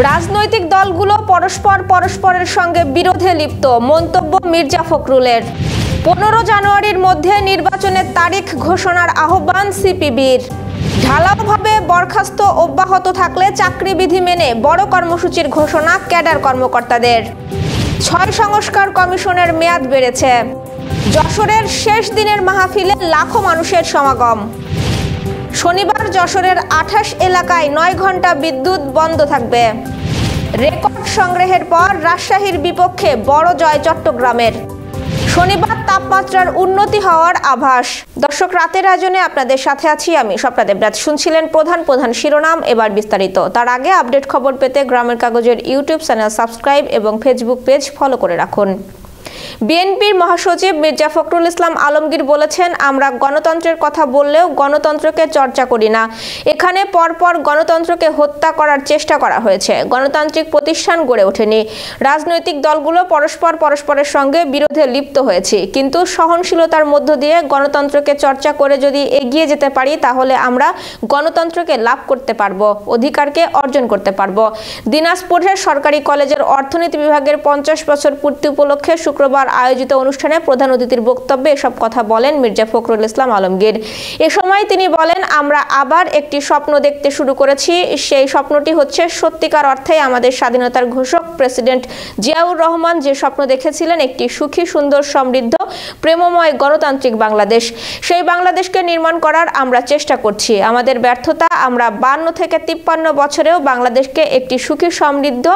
রাজনৈতিক দলগুলো পরস্পরের সঙ্গে বিরোধে লিপ্ত, মন্তব্য মির্জা ফখরুলের। 15 জানুয়ারির মধ্যে নির্বাচনের তারিখ ঘোষণার আহ্বান সিপিবির। ঢালাওভাবে বরখাস্ত অব্যাহত থাকলে চাকরিবিধি মেনে বড় কর্মসূচির ঘোষণা ক্যাডার কর্মকর্তাদের। 6 সংস্কার কমিশনের মেয়াদ বেড়েছে। যশোরের শেষ দিনের মাহফিলে লাখো মানুষের সমাগম। শনিবার যশোরের 28 এলাকায় 9 ঘন্টা বিদ্যুৎ বন্ধ থাকবে। রেকর্ড সংগ্রহের পর রাজশাহীর বিপক্ষে বড় জয় চট্টগ্রামের। শনিবার তাপমাত্রার উন্নতি হওয়ার আভাস। দর্শক, রাতের আয়োজনে আপনাদের সাথে আছি আমি স্বপ্না দেবরাজ। শুনছিলেন প্রধান শিরোনাম, এবার বিস্তারিত। তার আগে আপডেট খবর পেতে গ্রামের কাগজের ইউটিউব চ্যানেল সাবস্ক্রাইব এবং ফেসবুক পেজ ফলো করে রাখুন। বিএনপির মহাসচিব মির্জা ফখরুল ইসলাম আলমগীর বলেছেন, আমরা গণতন্ত্রের কথা বললেও গণতন্ত্রকে চর্চা করি না। এখানে পরপর গণতন্ত্রকে হত্যা করার চেষ্টা করা হয়েছে। গণতান্ত্রিক প্রতিষ্ঠান গড়ে ওঠেনি। রাজনৈতিক দলগুলো পরস্পরের সঙ্গে বিরোধে লিপ্ত হয়েছে, কিন্তু সহনশীলতার মধ্য দিয়ে গণতন্ত্রকে চর্চা করে যদি এগিয়ে যেতে পারি তাহলে আমরা গণতন্ত্রকে লাভ করতে পারবো, অধিকারকে অর্জন করতে পারবো। দিনাজপুরের সরকারি কলেজের অর্থনীতি বিভাগের 50 বছর পূর্তি উপলক্ষে শুক্রবার আয়োজিত অনুষ্ঠানে প্রধান অতিথির বক্তব্যে এসব কথা বলেন মির্জা ফখরুল ইসলাম আলমগীর। এ সময় তিনি বলেন, আমরা আবার একটি স্বপ্ন দেখতে শুরু করেছি। সেই স্বপ্নটি হচ্ছে সত্যিকার অর্থে আমাদের স্বাধীনতার ঘোষক প্রেসিডেন্ট জিয়াউর রহমান যে স্বপ্ন দেখেছিলেন, একটি সুখী, সুন্দর, সমৃদ্ধ, প্রেমময় গণতান্ত্রিক বাংলাদেশ। সেই বাংলাদেশকে নির্মাণ করার আমরা চেষ্টা করছি। আমাদের ব্যর্থতা, আমরা 52 থেকে 53 বছরেও বাংলাদেশকে একটি সুখী, সমৃদ্ধ,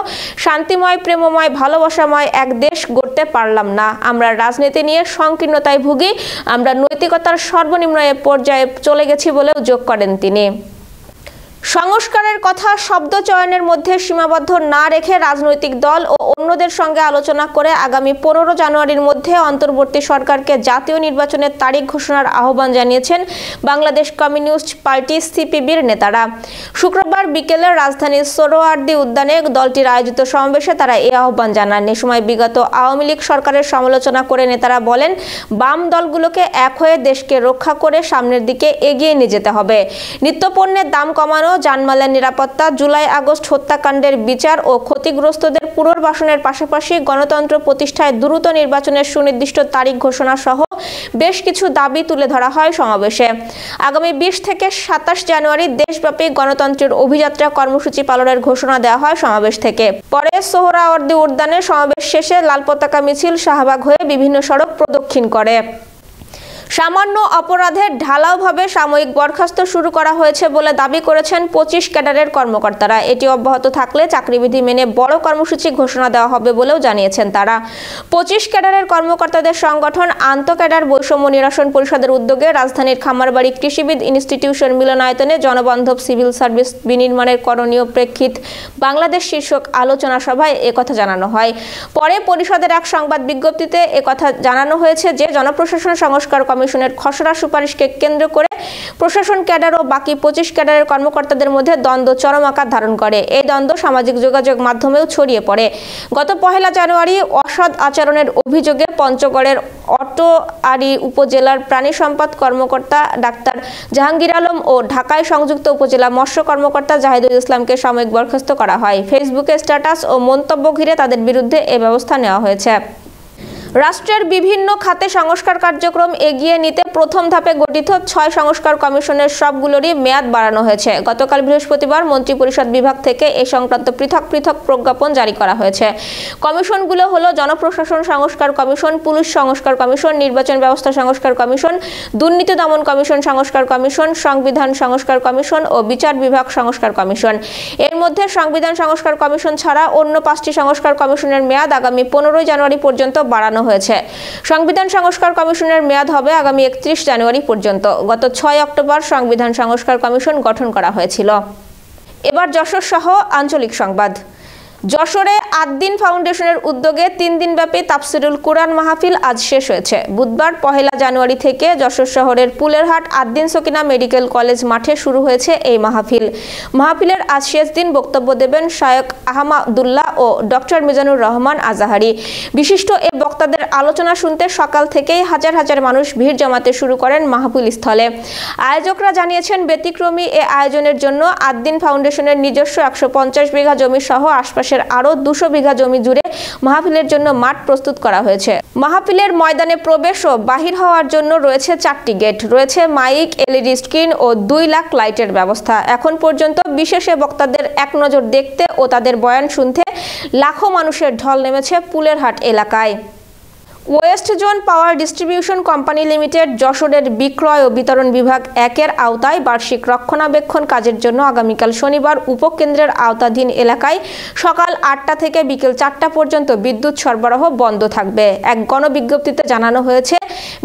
শান্তিময়, প্রেমময়, ভালোবাসাময় এক দেশ গড়তে পারলাম না। আমরা রাজনীতি নিয়ে সংকীর্ণতায় ভুগি। আমরা নৈতিকতার সর্বনিম্ন পর্যায়ে চলে গেছি বলেও যোগ করেন তিনি। সংস্কারের কথা শব্দ চয়নের মধ্যে সীমাবদ্ধ না রেখে রাজনৈতিক দল ও অন্যদের সঙ্গে আলোচনা করে আগামী 15 জানুয়ারির মধ্যে অন্তর্বর্তী সরকারকে জাতীয় নির্বাচনের তারিখ ঘোষণার আহ্বান জানিয়েছেন বাংলাদেশ কমিউনিস্ট পার্টি সিপিবির নেতারা। শুক্রবার বিকেলে রাজধানীর সোহরাওয়ার্দী উদ্যানে দলটির আয়োজিত সমাবেশে তারা এই আহ্বান জানান। এ সময় বিগত আওয়ামী লীগ সরকারের সমালোচনা করে নেতারা বলেন, বাম দলগুলোকে এক হয়ে দেশকে রক্ষা করে সামনের দিকে এগিয়ে নিয়ে যেতে হবে। নিত্যপণ্যের দাম কমানো, যানমালের নিরাপত্তা, জুলাই আগস্ট হত্যাকাণ্ডের বিচার ও ক্ষতিগ্রস্তদের পুনর্বাসনের পাশাপাশি গণতন্ত্র প্রতিষ্ঠায় দ্রুত নির্বাচনের সুনির্দিষ্ট তারিখ ঘোষণা সহ বেশ কিছু দাবি তুলে ধরা হয় সমাবেশে। আগামী 20 থেকে 27 জানুয়ারি দেশব্যাপী গণতন্ত্রের অভিযাত্রা কর্মসূচি পালনের ঘোষণা দেওয়া হয় সমাবেশ থেকে। পরে সোহরাওয়ার্দী উদ্যানে সমাবেশ শেষে লাল পতাকা মিছিল শাহবাগ হয়ে বিভিন্ন সড়ক প্রদক্ষিণ করে। সামান্য অপরাধে ঢালাওভাবে সাময়িক বরখাস্ত শুরু করা হয়েছে বলে দাবি করেছেন 25 ক্যাডারের কর্মকর্তারা। এটি অব্যাহত থাকলে চাকরিবিধি মেনে বড় কর্মসূচি ঘোষণা দেওয়া হবে বলেও জানিয়েছেন তারা। 25 ক্যাডারের কর্মকর্তাদের সংগঠন আন্তঃ ক্যাডার বৈষম্য নিরসন পরিষদের উদ্যোগে রাজধানীর খামারবাড়ি কৃষিবিদ ইনস্টিটিউশন মিলনায়তনে জনবান্ধব সিভিল সার্ভিস বিনির্মাণের করণীয় প্রেক্ষিত বাংলাদেশ শীর্ষক আলোচনা সভায় একথা জানানো হয়। পরে পরিষদের এক সংবাদ বিজ্ঞপ্তিতে একথা জানানো হয়েছে যে জনপ্রশাসন সংস্কার কমিশনের খসড়া সুপারিশকে কেন্দ্র করে প্রশাসন ক্যাডার ও বাকি 25 ক্যাডারের কর্মকর্তাদের মধ্যে দ্বন্দ্ব চরম আকার ধারণ করে। এই দ্বন্দ্ব সামাজিক যোগাযোগ মাধ্যমেও ছড়িয়ে পড়ে। গত 1 জানুয়ারি অসৎ আচরণের অভিযোগে পঞ্চগড়ের অটোয়ারী উপজেলার প্রাণী সম্পদ কর্মকর্তা ডাক্তার জাহাঙ্গীর আলম ও ঢাকায় সংযুক্ত উপজেলা মৎস্য কর্মকর্তা জাহিদুল ইসলামকে সাময়িক বরখাস্ত করা হয়। ফেসবুকে স্ট্যাটাস ও মন্তব্য ঘিরে তাদের বিরুদ্ধে এ ব্যবস্থা নেওয়া হয়েছে। রাষ্ট্রের বিভিন্ন খাতে সংস্কার কার্যক্রম এগিয়ে নিতে প্রথম ধাপে গঠিত 6 সংস্কার কমিশনের সবগুলোরই মেয়াদ বাড়ানো হয়েছে। গতকাল বৃহস্পতিবার মন্ত্রিপরিষদ বিভাগ থেকে এ সংক্রান্ত পৃথক প্রজ্ঞাপন জারি করা হয়েছে। কমিশনগুলো হলো জনপ্রশাসন সংস্কার কমিশন, পুলিশ সংস্কার কমিশন, নির্বাচন ব্যবস্থা সংস্কার কমিশন, দুর্নীতি দমন কমিশন সংস্কার কমিশন, সংবিধান সংস্কার কমিশন ও বিচার বিভাগ সংস্কার কমিশন। এর মধ্যে সংবিধান সংস্কার কমিশন ছাড়া অন্য 5টি সংস্কার কমিশনের মেয়াদ আগামী 15 জানুয়ারি পর্যন্ত বাড়ানো হয়েছে। সংবিধান সংস্কার কমিশনের মেয়াদ হবে আগামী 31 জানুয়ারি পর্যন্ত। গত 6 অক্টোবর সংবিধান সংস্কার কমিশন গঠন করা হয়েছিল। এবার যশোর সহ আঞ্চলিক সংবাদ। যশোরে আদ-দ্বীন ফাউন্ডেশনের উদ্যোগে 3 দিনব্যাপী তাফসিরুল কুরআন মাহফিল আজ শেষ হয়েছে। বুধবার 1 জানুয়ারি থেকে যশোর শহরের পুলেরহাট আদ-দ্বীন সকিনা মেডিকেল কলেজ মাঠে শুরু হয়েছে এই মাহফিলের আজ শেষ দিন বক্তব্য দেবেন শায়খ আহমাদুল্লাহ ও ডক্টর মিজানুর রহমান আজাহারি। বিশিষ্ট এই বক্তাদের আলোচনা শুনতে সকাল থেকেই হাজার হাজার মানুষ ভিড় জমাতে শুরু করেন মাহফিল স্থলে। আয়োজকরা জানিয়েছেন, ব্যতিক্রমী এ আয়োজনের জন্য আদ-দ্বীন ফাউন্ডেশনের নিজস্ব 150 বিঘা জমি সহ আশপাশের আরও 200 বিঘা জমি জুড়ে মাহফিলের জন্য মাঠ প্রস্তুত করা হয়েছে। মাহফিলের ময়দানে প্রবেশ ও বাহির হওয়ার জন্য রয়েছে 4টি গেট, রয়েছে মাইক, এলইডি স্ক্রিন ও 2 লাখ লাইটের ব্যবস্থা। এখন পর্যন্ত বিশেষ বক্তাদের এক নজর দেখতে ও তাদের বয়ান শুনতে লাখো মানুষের ঢল নেমেছে পুলেরহাট এলাকায়। West zone power distribution company limited যশোরের বিক্রয় ও বিতরণ বিভাগ 1-এর আওতায় বার্ষিক রক্ষণাবেক্ষণ কাজের জন্য আগামীকাল শনিবার উপকেন্দ্রের আওতাধীন এলাকায় সকাল 8টা থেকে বিকেল 4টা পর্যন্ত বিদ্যুৎ সরবরাহ বন্ধ থাকবে। এক গণবিজ্ঞপ্তিতে জানানো হয়েছে,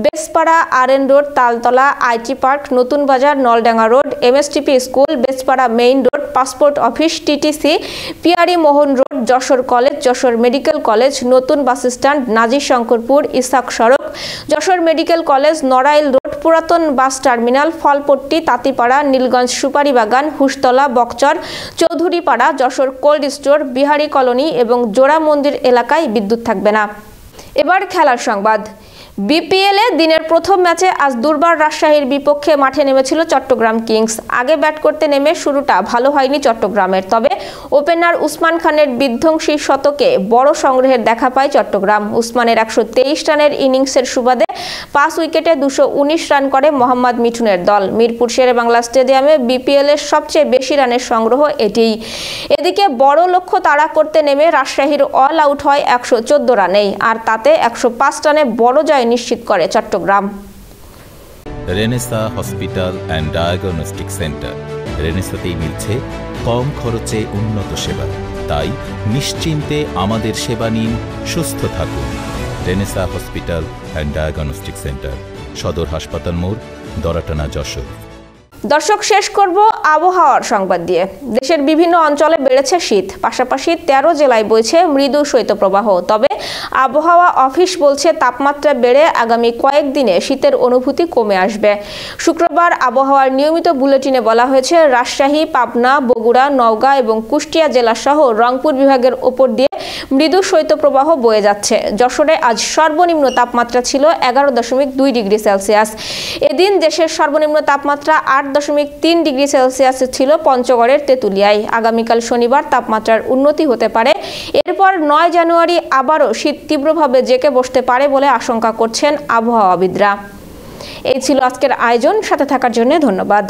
Beshpara, R N road, Taltala, IT park, নতুন বাজার, Noldanga road, M S T P school, Beshpara main road, passport office, TTC, P R E Mohan road, Jessore college, Jessore medical college, নতুন বাস স্ট্যান্ড, নাজির শঙ্করপুর, ইসাক সড়ক, Jessore medical college, Narail road, পুরাতন বাস টার্মিনাল, ফলপট্টি, তাঁতিপাড়া, নীলগঞ্জ সুপারি বাগান, Hustala, Bakchar, Chowdhurypara, Jessore cold store, Bihari colony এবং জোড়া মন্দির এলাকায় বিদ্যুৎ থাকবে না। এবার খেলার সংবাদ। বিপিএলে দিনের প্রথম ম্যাচে আজ দুর্বার রাজশাহীর বিপক্ষে মাঠে নেমেছিল চট্টগ্রাম কিংস। আগে ব্যাট করতে নেমে শুরুটা ভালো হয়নি চট্টগ্রামের, তবে ওপেনার উসমান খানের বিধ্বংসী শতকে বড় সংগ্রহের দেখা পায় চট্টগ্রাম। উসমানের 123 রানের ইনিংসের সুবাদে 5 উইকেটে 219 রান করে মোহাম্মদ মিঠুনের দল। মিরপুর শেরেবাংলা স্টেডিয়ামে বিপিএলের সবচেয়ে বেশি রানের সংগ্রহ এটিই। এদিকে বড় লক্ষ্য তাড়া করতে নেমে রাজশাহীর অল আউট হয় 114 রানেই, আর তাতে 105 রানে বড় জয় নিশ্চিত করে Chittagong. Renaissance hospital and diagnostic centre. রেনেসাতেই মিলছে কম খরচে উন্নত সেবা, তাই নিশ্চিন্তে আমাদের সেবা নিন, সুস্থ থাকুন। Renaissance hospital and diagnostic centre, সদর হাসপাতাল মোড়, দরাটানা, যশোর। দর্শক, শেষ করব আবহাওয়ার সংবাদ দিয়ে। দেশের বিভিন্ন অঞ্চলে বেড়েছে শীত, পাশাপাশি 13 জেলায় বইছে মৃদু শৈত্যপ্রবাহ। তবে আবহাওয়া অফিস বলছে তাপমাত্রা বেড়ে আগামী কয়েকদিনে শীতের অনুভূতি কমে আসবে। শুক্রবার আবহাওয়ার নিয়মিত বুলেটিনে বলা হয়েছে, রাজশাহী, পাবনা, বগুড়া, নওগাঁ এবং কুষ্টিয়া জেলা সহ রংপুর বিভাগের ওপর দিয়ে মৃদু শৈত্যপ্রবাহ বয়ে যাচ্ছে। যশোরে আজ সর্বনিম্ন তাপমাত্রা ছিল 11.2 ডিগ্রি সেলসিয়াস। এদিন দেশের সর্বনিম্ন তাপমাত্রা 8.3 ডিগ্রি সেলসিয়াস ছিল পঞ্চগড়ের তেঁতুলিয়ায়। আগামীকাল শনিবার তাপমাত্রার উন্নতি হতে পারে। এরপর 9 জানুয়ারি আবারও শীত তীব্রভাবে জেঁকে বসতে পারে বলে আশঙ্কা করছেন আবহাওয়াবিদরা। এই ছিল আজকের আয়োজন। সাথে থাকার জন্য ধন্যবাদ।